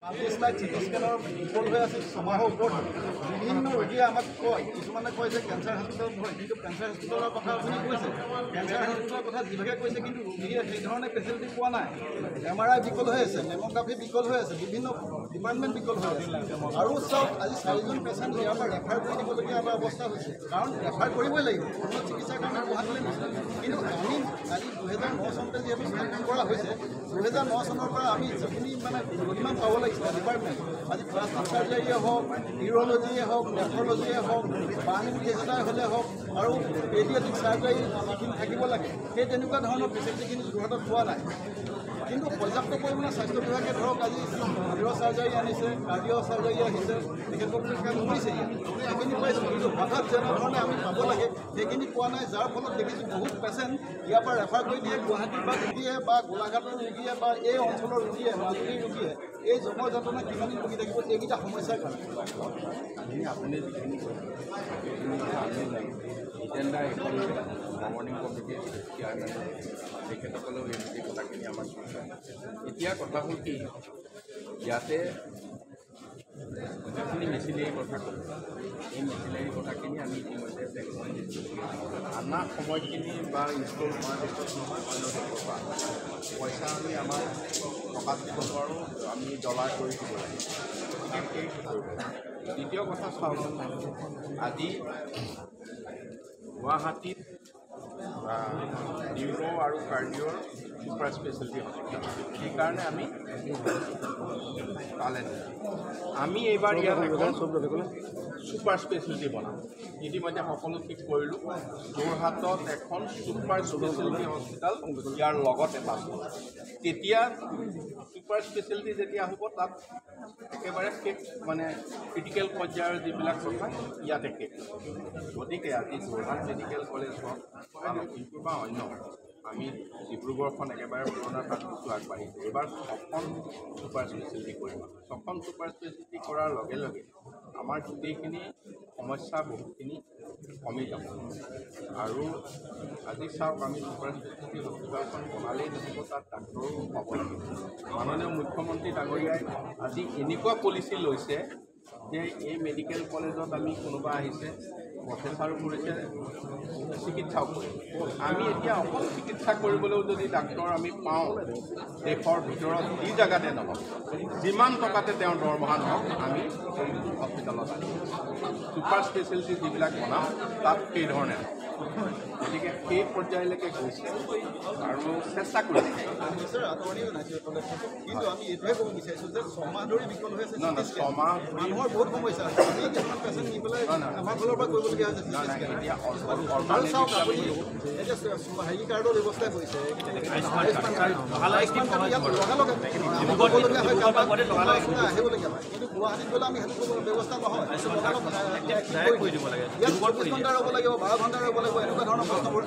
25 lakh city স্কেনৰ বিফল হৈ আছে ছমাহৰ ওপৰত বিভিন্ন ৰোগীয়ে আমাক কয় কিছুমানে কয় যে কেঞ্চাৰ হস্পিটেলত হয় কিন্তু কেঞ্চাৰ হস্পিটেলৰ কথা আপুনি কৈছে কেঞ্চাৰ হস্পিটেলৰ কথা যিভাগে কৈছে কিন্তু ৰোগীয়ে সেই ধৰণে ফেচিলিটি পোৱা নাই MRI বিকল হৈ আছে মেমোগ্ৰাফি বিকল হৈ আছে বিভিন্ন ডিপাৰ্টমেণ্ট বিকল হৈ আছে আৰু চব আজি 4জন পেচেণ্ট ইয়াৰ পৰা ৰেফাৰ কৰি দিবলগীয়া এটা অৱস্থা হৈছে কাৰণ ৰেফাৰ কৰিবই লাগিব উন্নত চিকিৎসাৰ কাৰণে গুৱাহাটীলৈ নিছে কিন্তু আমি আজি 2009 চনতে যিহেতু স্থাপন কৰা হৈছে 2009 চনৰ পৰা আমি যিখিনি মানে পৰিমাণ পাব লাগিছিলে ডিপাৰ্টমেণ্ট আজি প্লাষ্টিক চাৰ্জাৰীয়ে হওক নিউৰলজিয়ে হওক নেফ্ৰলজিয়ে হওক বাৰ্ণ কেছ হ'লে হওক আৰু পেডিয়াট্ৰিক চাৰ্জাৰী যিখিনি থাকিব লাগে সেই তেনেকুৱা ধৰণৰ ফেচিলিটিখিনি যোৰহাটত পোৱা নাই কিন্তু পৰ্যাপ্ত পৰিমাণে স্বাস্থ্য বিভাগে ধৰক আজি নিউৰ চাৰ্জাৰী আনিছে কাৰ্ডিঅ' চাৰ্জাৰী আহিছে তেখেতসকলে কাম কৰিছে সেইখিনি পাইছোঁ কিন্তু হঠাৎ যেনেধৰণে আমি পাব লাগে সেইখিনি পোৱা নাই যাৰ ফলত দেখিছোঁ বহুত পেচেণ্ট ইয়াৰ পৰা ৰেফাৰ কৰি দিয়ে গুৱাহাটী বা ৰোগীয়ে বা গোলাঘাটৰ ৰোগীয়ে বা এই অঞ্চলৰ ৰোগীয়ে মাজুলীৰ ৰোগীয়ে এই জমৰ যাতনা কিমান ভুগি থাকিব এইকেইটা সমস্যাৰ কাৰণে আপুনি যিখিনি ইটেণ্ডাৰ গভৰ্ণিং কমিটিৰ চেয়াৰমেন তেখেতসকলেও এই কথাখিনি আমাক এতিয়া কথা হ'ল কি ইয়াতে যিখিনি মেচিনেৰী কথা ক'লোঁ এই মেচিনেৰী কথাখিনি আমি ইতিমধ্যে আনা সময়খিনি বা ইনষ্টল হোৱাৰ পিছত নহয় অন্য দেশৰ পৰা পইচা আমি আমাৰ টকাত দিব নোৱাৰোঁ আমি ডলাৰ কৰি দিব লাগে দ্বিতীয় কথা চাওক আজি গুৱাহাটীত নিউৰ' আৰু কাৰ্ডিঅ'ৰ ছুপাৰ স্পেচিয়েলিটি হস্পিটেল সেইকাৰণে আমি তালে আমি এইবাৰ ইয়াত ছুপাৰ স্পেচিয়েলিটি বনাম ইতিমধ্যে সকলো ঠিক কৰিলোঁ যোৰহাটত এখন ছুপাৰ স্পেচিয়েলিটি হস্পিটেল ইয়াৰ লগতে পাব তেতিয়া ছুপাৰ স্পেচিয়েলিটি যেতিয়া হ'ব তাত একেবাৰে শেষ মানে ক্ৰিটিকেল পৰ্যায়ৰ যিবিলাক কথা ইয়াতে শেষ গতিকে আজি যোৰহাট মেডিকেল কলেজ হওক বা লখিমপুৰ বা অন্য আমি ডিব্ৰুগড়খন একেবাৰে পুৰণা তাত কিছু আগবাঢ়িছোঁ এইবাৰ 6খন ছুপাৰ স্পেচিয়েলিটি কৰিম 6খন ছুপাৰ স্পেচিয়েলিটি কৰাৰ লগে লগে আমাৰ গোটেইখিনি সমস্যা বহুতখিনি কমি যাব আৰু আজি চাওক আমি ছুপাৰ স্পেচিয়েলিটি হস্পিটেলখন বনালেই নহ'ব তাত ডাক্তৰো পাব লাগিব মাননীয় মুখ্যমন্ত্ৰী ডাঙৰীয়াই আজি এনেকুৱা পলিচি লৈছে যে এই মেডিকেল কলেজত আমি কোনোবা আহিছে প্ৰফেচাৰো কৰিছে চিকিৎসাও কৰিছে আমি এতিয়া অকল চিকিৎসা কৰিবলৈও যদি ডাক্তৰ আমি পাওঁ দেশৰ ভিতৰত যি জেগাতে নহওক যিমান টকাতে তেওঁৰ দৰমহা নহওক আমি হস্পিটেলত আনিম ছুপাৰ স্পেচিয়েলিটি যিবিলাক বনাওঁ তাত সেইধৰণে গতিকে সেই পৰ্যায়লৈকে গৈছে আৰু চেষ্টা কৰিছে কিন্তু আমি এইটোৱে ক'ব বিচাৰিছোঁ যে ছমাহ ধৰি বিকল হৈ আছে ছমাহ মানুহৰ বহুত সমস্যা আছে আমি কিছুমান পেচেণ্ট নি পেলাই আমাৰ ফালৰ পৰা কৰিবলগীয়া হৈছে এতিয়া হেৰি কাৰ্ডৰ ব্যৱস্থা কৰিছে আহিবলগীয়া হয় কিন্তু গুৱাহাটীত গ'লে আমি সেইটো ব্যৱস্থা নহয় ইয়াত 24 ঘণ্টা ৰ'ব লাগিব 12 ঘণ্টা ৰ'ব লাগিব এনেকুৱা ধৰণৰ প্ৰশ্নবোৰ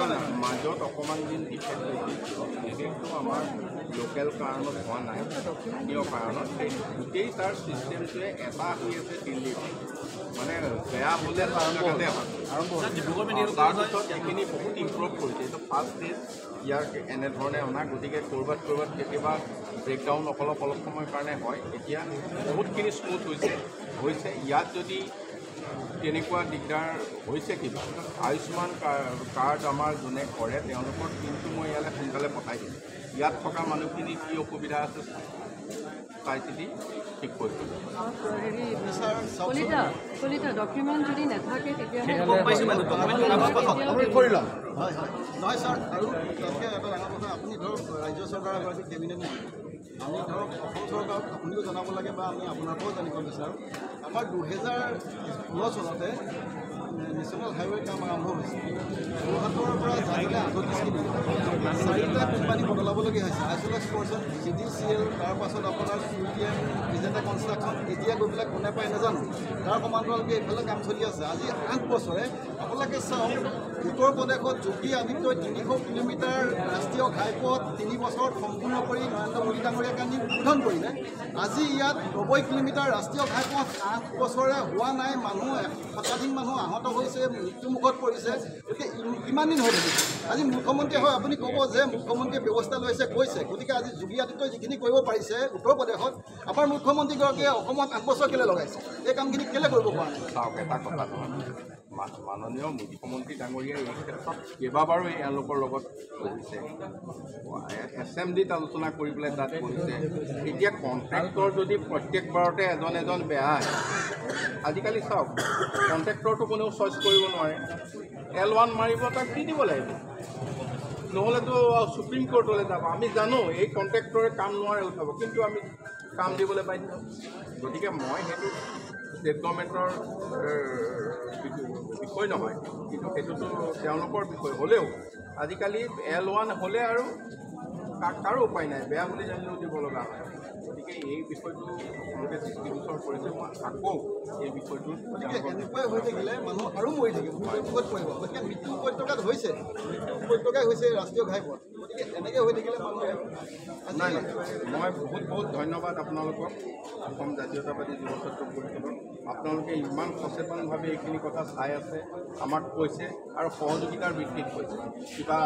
মানে মাজত অকণমান দিন ডিফেক্ট বিশেষটো আমাৰ লোকেল কাৰণত হোৱা নাই স্থানীয় কাৰণত সেই গোটেই তাৰ ছিষ্টেমটোৱে এটা হৈ আছে দিল্লী মানে বেয়া হ'লে তাৰ জেগাতে হয় তাৰপিছত এইখিনি বহুত ইম্প্ৰুভ কৰিছে এইটো ফাৰ্ষ্ট ষ্টেজ ইয়াৰ এনেধৰণে অনা গতিকে ক'ৰবাত কেতিয়াবা ব্ৰেকডাউন অলপ সময়ৰ কাৰণে হয় এতিয়া বহুতখিনি স্মুথ হৈছে ইয়াত যদি তেনেকুৱা দিগদাৰ হৈছে কিবা আয়ুষ্মান কাৰ্ড আমাৰ যোনে কৰে তেওঁলোকৰ কিন্তু মই ইয়ালৈ সোনকালে পঠাই দিম ইয়াত থকা মানুহখিনি কি অসুবিধা আছে চাই চিতি ঠিক কৰিছোঁ ডকুমেণ্ট যদি নাথাকে তেতিয়াহ'লে নহয় ছাৰ আৰু তাতকৈ এটা ডাঙৰ কথা আপুনি ধৰক ৰাজ্য চৰকাৰৰ এগৰাকী কেবিনেট আমি ধৰক অসম চৰকাৰক আপুনিও জনাব লাগে বা আমি আপোনাৰ পৰাও জানিব বিচাৰোঁ আমাৰ 2016 চনতে নেশ্যনেল হাইৱে কাম আৰম্ভ হৈছিল যোৰহাটৰ পৰা যাবলৈ 38 4টা কোম্পানী বদলাবলগীয়া হৈছে আইচলেক্স পৰ্চন CDCL তাৰপাছত আপোনাৰ CTM বিজেতা কনষ্ট্ৰাকশ্যন এতিয়া গৈ পেলাই কোনে পায় নাজানো তাৰ সমান্তৰালকৈ এইফালে কাম চলি আছে আজি 8 বছৰে আপোনালোকে চাওক উত্তৰ প্ৰদেশত যোগী আদিত্যই 300 কিলোমিটাৰ ৰাষ্ট্ৰীয় ঘাইপথ 3 বছৰত সম্পূৰ্ণ কৰি নৰেন্দ্ৰ মোদী ডাঙৰীয়াক আনি উদ্বোধন কৰিলে। আজি ইয়াত 90 কিলোমিটাৰ ৰাষ্ট্ৰীয় ঘাইপথ 8 বছৰে হোৱা নাই, মানুহ শতাধিক মানুহ আহত হৈছে, মৃত্যুমুখত পৰিছে। গতিকে কিমান দিন হৈ থাকিব? আজি মুখ্যমন্ত্ৰী হয় আপুনি ক'ব যে মুখ্যমন্ত্ৰীয়ে ব্যৱস্থা লৈছে কৈছে। গতিকে আজি যোগী আদিত্যই যিখিনি কৰিব পাৰিছে উত্তৰ প্ৰদেশত, আমাৰ মুখ্যমন্ত্ৰীগৰাকীয়ে অসমত 8 বছৰ কেলৈ লগাইছে? এই কামখিনি কেলৈ কৰিব পৰা নাই? চাওক, এটা কথা নহয়, মাননীয় মুখ্যমন্ত্ৰী ডাঙৰীয়াই এই ক্ষেত্ৰত কেইবাবাৰো এওঁলোকৰ লগত বহিছে, এছেম্বলিত আলোচনা কৰি পেলাই তাত বহিছে। এতিয়া কণ্ট্ৰেক্টৰ যদি প্ৰত্যেকবাৰতে এজন বেয়া আহে, আজিকালি চাওক কণ্ট্ৰেক্টৰটো কোনেও চইচ কৰিব নোৱাৰে। L1 মাৰিব, তাক দি দিব লাগিব, নহ'লেতো সুপ্ৰিম কোৰ্টলৈ যাব। আমি জানো এই কণ্ট্ৰেক্টৰে কাম নোৱাৰে উঠাব, কিন্তু আমি কাম দিবলৈ বাধ্য। গতিকে মই সেইটো ষ্টেট গভৰ্ণমেণ্টৰ বিষয় নহয়, কিন্তু সেইটোতো তেওঁলোকৰ বিষয়। হ'লেও আজিকালি L1 হ'লে আৰু কাৰো উপায় নাই, বেয়া বুলি জানিলেও দিব লগা হয়। গতিকে এই বিষয়টো আপোনালোকে দৃষ্টিগোচৰ কৰিছে। মই আকৌ এই বিষয়টো এনেকুৱাই হৈ থাকিলে মানুহ আৰু মৰি থাকিব, মৃত্যুমুখত পৰিব। গতিকে মৃত্যু উপত্যকাত হৈছে, মৃত্যু উপত্যকাই হৈছে ৰাষ্ট্ৰীয় ঘাইপথ। গতিকে এনেকৈ হৈ থাকিলে মানুহে নাই। মই বহুত ধন্যবাদ আপোনালোকক, অসম জাতীয়তাবাদী যুৱ ছাত্ৰ পৰিষদক। আপোনালোকে ইমান সচেতনভাৱে এইখিনি কথা চাই আছে, আমাক কৈছে আৰু সহযোগিতাৰ ভিত্তিত কৈছে, কিবা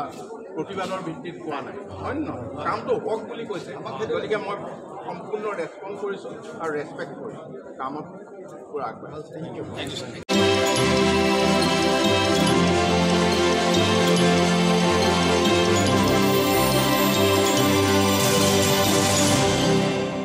প্ৰতিবাদৰ ভিত্তিত কোৱা নাই, হয় নে নহয়? কামটো হওক বুলি কৈছে। গতিকে মই সম্পূৰ্ণ ৰেছপণ্ড কৰিছোঁ আৰু ৰেছপেক্ট কৰিছোঁ, কামত পূৰা আগবাঢ়িছোঁ।